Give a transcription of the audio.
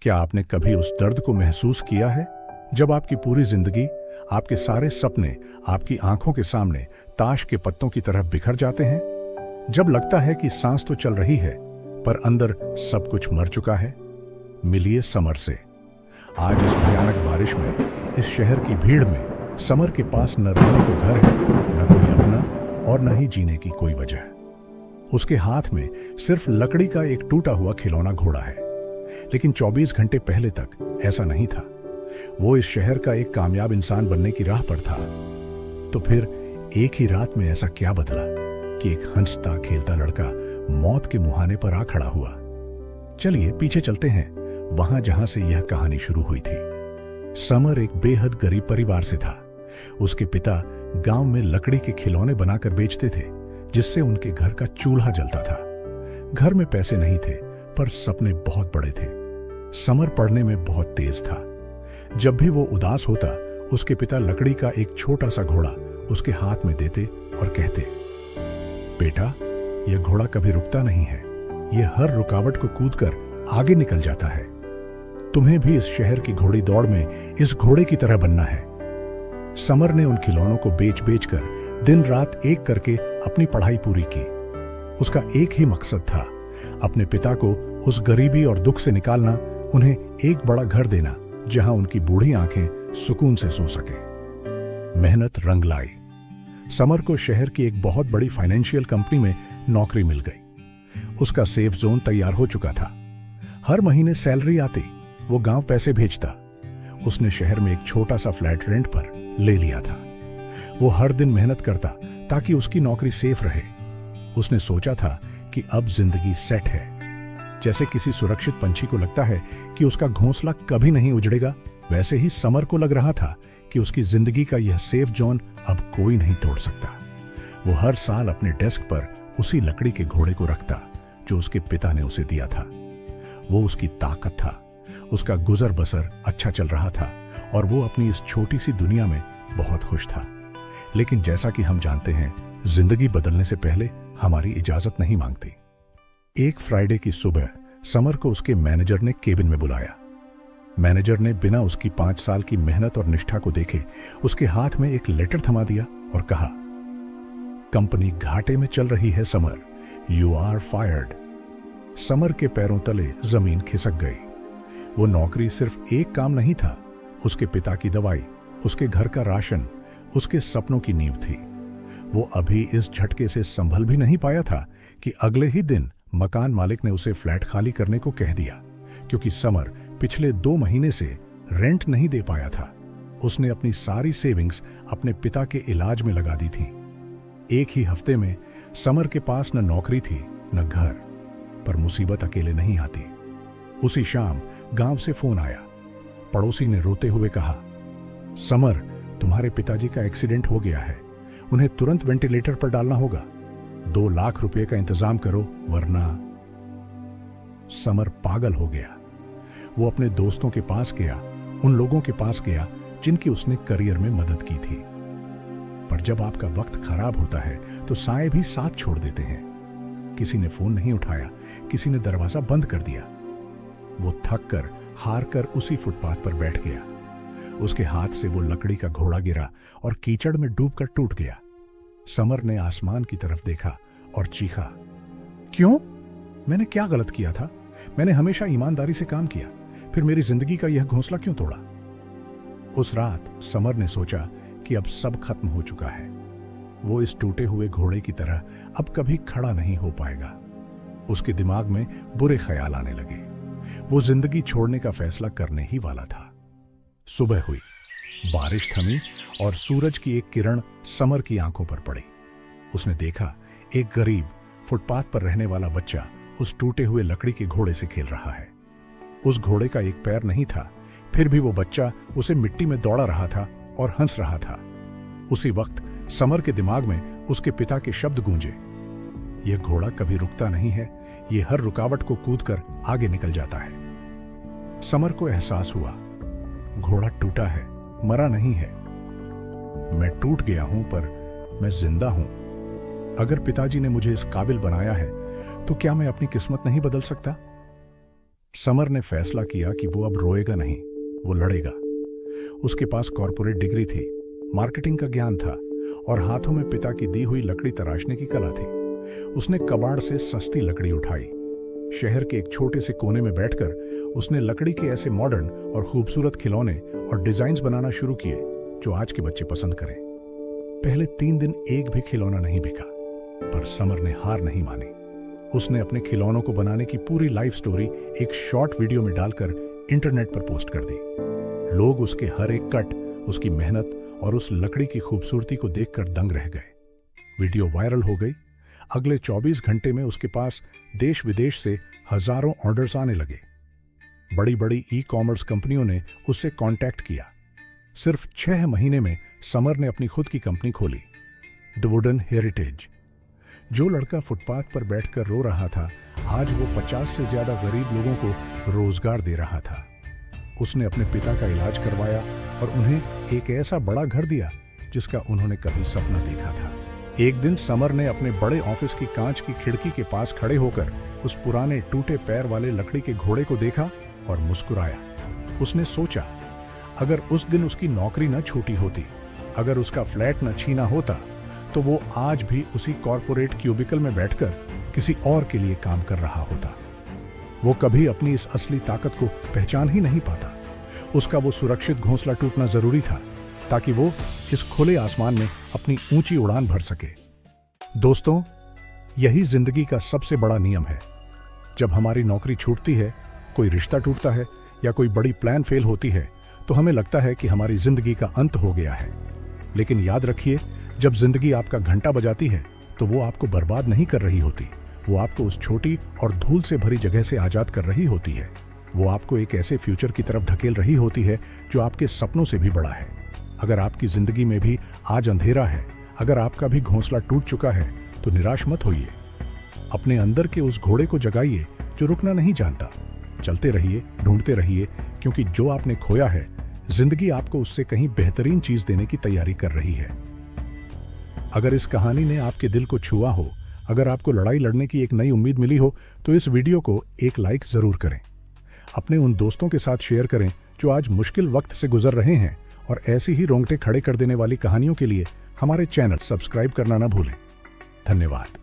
क्या आपने कभी उस दर्द को महसूस किया है जब आपकी पूरी जिंदगी, आपके सारे सपने आपकी आंखों के सामने ताश के पत्तों की तरह बिखर जाते हैं? जब लगता है कि सांस तो चल रही है पर अंदर सब कुछ मर चुका है। मिलिए समर से। आज इस भयानक बारिश में, इस शहर की भीड़ में समर के पास न रहने को घर है, न कोई अपना और न ही जीने की कोई वजह। उसके हाथ में सिर्फ लकड़ी का एक टूटा हुआ खिलौना घोड़ा है। लेकिन 24 घंटे पहले तक ऐसा नहीं था। वो इस शहर का एक कामयाब इंसान बनने की राह पर था। तो फिर एक ही रात में ऐसा क्या बदला कि एक हंसता खेलता लड़का मौत के मुहाने पर आ खड़ा हुआ। चलिए पीछे चलते हैं, वहां जहां से यह कहानी शुरू हुई थी। समर एक बेहद गरीब परिवार से था। उसके पिता गांव में लकड़ी के खिलौने बनाकर बेचते थे, जिससे उनके घर का चूल्हा जलता था। घर में पैसे नहीं थे, पर सपने बहुत बड़े थे। समर पढ़ने में बहुत तेज था। जब भी वो उदास होता, उसके पिता लकड़ी का एक छोटा सा घोड़ा उसके हाथ में देते और कहते, बेटा, यह घोड़ा कभी रुकता नहीं है। यह हर रुकावट को कूदकर आगे निकल जाता है। तुम्हें भी इस शहर की घोड़ी दौड़ में इस घोड़े की तरह बनना है। समर ने उन खिलौनों को बेच बेच कर दिन रात एक करके अपनी पढ़ाई पूरी की। उसका एक ही मकसद था, अपने पिता को उस गरीबी और दुख से निकालना, उन्हें एक बड़ा घर देना जहां उनकी बूढ़ी आंखें सुकून से सो सके। मेहनत रंग लाई। समर को शहर की एक बहुत बड़ी फाइनेंशियल कंपनी में नौकरी मिल गई। उसका सेफ जोन तैयार हो चुका था। हर महीने सैलरी आती वो गांव पैसे भेजता। उसने शहर में एक छोटा सा फ्लैट रेंट पर ले लिया था। वो हर दिन मेहनत करता ताकि उसकी नौकरी सेफ रहे। उसने सोचा था कि अब जिंदगी सेट है। जैसे किसी सुरक्षित पंछी को लगता है कि उसका घोंसला कभी नहीं उजड़ेगा, वैसे ही समर को लग रहा था कि उसकी जिंदगी का यह सेफ जोन अब कोई नहीं तोड़ सकता। वो हर साल अपने डेस्क पर उसी लकड़ी के घोड़े को रखता जो उसके पिता ने उसे दिया था। वो उसकी ताकत था। उसका गुजर बसर अच्छा चल रहा था और वो अपनी इस छोटी सी दुनिया में बहुत खुश था। लेकिन जैसा कि हम जानते हैं, जिंदगी बदलने से पहले हमारी इजाजत नहीं मांगती। एक फ्राइडे की सुबह समर को उसके मैनेजर ने केबिन में बुलाया। मैनेजर ने बिना उसकी 5 साल की मेहनत और निष्ठा को देखे उसके हाथ में एक लेटर थमा दिया और कहा, कंपनी घाटे में चल रही है Samar, you are fired. Samar के पैरों तले जमीन खिसक गई। वो नौकरी सिर्फ एक काम नहीं था, उसके पिता की दवाई, उसके घर का राशन, उसके सपनों की नींव थी। वो अभी इस झटके से संभल भी नहीं पाया था कि अगले ही दिन मकान मालिक ने उसे फ्लैट खाली करने को कह दिया, क्योंकि समर पिछले 2 महीने से रेंट नहीं दे पाया था। उसने अपनी सारी सेविंग्स अपने पिता के इलाज में लगा दी थी। एक ही हफ्ते में समर के पास न नौकरी थी न घर, पर मुसीबत अकेले नहीं आती। उसी शाम गांव से फोन आया। पड़ोसी ने रोते हुए कहा, समर, तुम्हारे पिताजी का एक्सीडेंट हो गया है, उन्हें तुरंत वेंटिलेटर पर डालना होगा। 2 लाख रुपए का इंतजाम करो, वरना। समर पागल हो गया। वो अपने दोस्तों के पास गया, उन लोगों के पास गया जिनकी उसने करियर में मदद की थी। पर जब आपका वक्त खराब होता है तो साए भी साथ छोड़ देते हैं। किसी ने फोन नहीं उठाया, किसी ने दरवाजा बंद कर दिया। वो थक कर, हार कर उसी फुटपाथ पर बैठ गया। उसके हाथ से वो लकड़ी का घोड़ा गिरा और कीचड़ में डूबकर टूट गया। समर ने आसमान की तरफ देखा और चीखा, क्यों? मैंने क्या गलत किया था? मैंने हमेशा ईमानदारी से काम किया, फिर मेरी जिंदगी का यह घोंसला क्यों तोड़ा? उस रात समर ने सोचा कि अब सब खत्म हो चुका है। वो इस टूटे हुए घोड़े की तरह अब कभी खड़ा नहीं हो पाएगा। उसके दिमाग में बुरे ख्याल आने लगे। वो जिंदगी छोड़ने का फैसला करने ही वाला था। सुबह हुई, बारिश थमी और सूरज की एक किरण समर की आंखों पर पड़ी। उसने देखा एक गरीब फुटपाथ पर रहने वाला बच्चा उस टूटे हुए लकड़ी के घोड़े से खेल रहा है। उस घोड़े का एक पैर नहीं था, फिर भी वो बच्चा उसे मिट्टी में दौड़ा रहा था और हंस रहा था। उसी वक्त समर के दिमाग में उसके पिता के शब्द गूंजे, यह घोड़ा कभी रुकता नहीं है, यह हर रुकावट को कूदकर आगे निकल जाता है। समर को एहसास हुआ, घोड़ा टूटा है, मरा नहीं है। मैं टूट गया हूं, पर मैं जिंदा हूं। अगर पिताजी ने मुझे इस काबिल बनाया है तो क्या मैं अपनी किस्मत नहीं बदल सकता? समर ने फैसला किया कि वो अब रोएगा नहीं, वो लड़ेगा। उसके पास कॉर्पोरेट डिग्री थी, मार्केटिंग का ज्ञान था और हाथों में पिता की दी हुई लकड़ी तराशने की कला थी। उसने कबाड़ से सस्ती लकड़ी उठाई। शहर के एक छोटे से कोने में बैठकर उसने लकड़ी के ऐसे मॉडर्न और खूबसूरत खिलौने और डिजाइन्स बनाना शुरू किए जो आज के बच्चे पसंद करें। पहले 3 दिन एक भी खिलौना नहीं बिका, पर समर ने हार नहीं मानी। उसने अपने खिलौनों को बनाने की पूरी लाइफ स्टोरी एक शॉर्ट वीडियो में डालकर इंटरनेट पर पोस्ट कर दी। लोग उसके हर एक कट, उसकी मेहनत और उस लकड़ी की खूबसूरती को देखकर दंग रह गए। वीडियो वायरल हो गई। अगले 24 घंटे में उसके पास देश विदेश से हजारों ऑर्डर्स आने लगे। बड़ी बड़ी ई-कॉमर्स कंपनियों ने उससे कांटेक्ट किया। सिर्फ 6 महीने में समर ने अपनी खुद की कंपनी खोली, द वुडन हेरिटेज। जो लड़का फुटपाथ पर बैठकर रो रहा था, आज वो 50 से ज्यादा गरीब लोगों को रोजगार दे रहा था। उसने अपने पिता का इलाज करवाया और उन्हें एक ऐसा बड़ा घर दिया जिसका उन्होंने कभी सपना देखा था। एक दिन समर ने अपने बड़े ऑफिस की कांच की खिड़की के पास खड़े होकर उस पुराने टूटे पैर वाले लकड़ी के घोड़े को देखा और मुस्कुराया। उसने सोचा, अगर उस दिन उसकी नौकरी न छूटी होती, अगर उसका फ्लैट न छीना होता, तो वो आज भी उसी कॉर्पोरेट क्यूबिकल में बैठकर किसी और के लिए काम कर रहा होता। वो कभी अपनी इस असली ताकत को पहचान ही नहीं पाता। उसका वो सुरक्षित घोंसला टूटना जरूरी था ताकि वो इस खुले आसमान में अपनी ऊंची उड़ान भर सके। दोस्तों, यही जिंदगी का सबसे बड़ा नियम है। जब हमारी नौकरी छूटती है, कोई रिश्ता टूटता है या कोई बड़ी प्लान फेल होती है, तो हमें लगता है कि हमारी जिंदगी का अंत हो गया है। लेकिन याद रखिए, जब जिंदगी आपका घंटा बजाती है तो वो आपको बर्बाद नहीं कर रही होती। वो आपको उस छोटी और धूल से भरी जगह से आजाद कर रही होती है। वो आपको एक ऐसे फ्यूचर की तरफ ढकेल रही होती है जो आपके सपनों से भी बड़ा है। अगर आपकी जिंदगी में भी आज अंधेरा है, अगर आपका भी घोंसला टूट चुका है, तो निराश मत होइए। अपने अंदर के उस घोड़े को जगाइए जो रुकना नहीं जानता। चलते रहिए, ढूंढते रहिए, क्योंकि जो आपने खोया है, जिंदगी आपको उससे कहीं बेहतरीन चीज देने की तैयारी कर रही है। अगर इस कहानी ने आपके दिल को छुआ हो, अगर आपको लड़ाई लड़ने की एक नई उम्मीद मिली हो, तो इस वीडियो को एक लाइक जरूर करें। अपने उन दोस्तों के साथ शेयर करें जो आज मुश्किल वक्त से गुजर रहे हैं, और ऐसी ही रोंगटे खड़े कर देने वाली कहानियों के लिए हमारे चैनल सब्सक्राइब करना ना भूलें। धन्यवाद।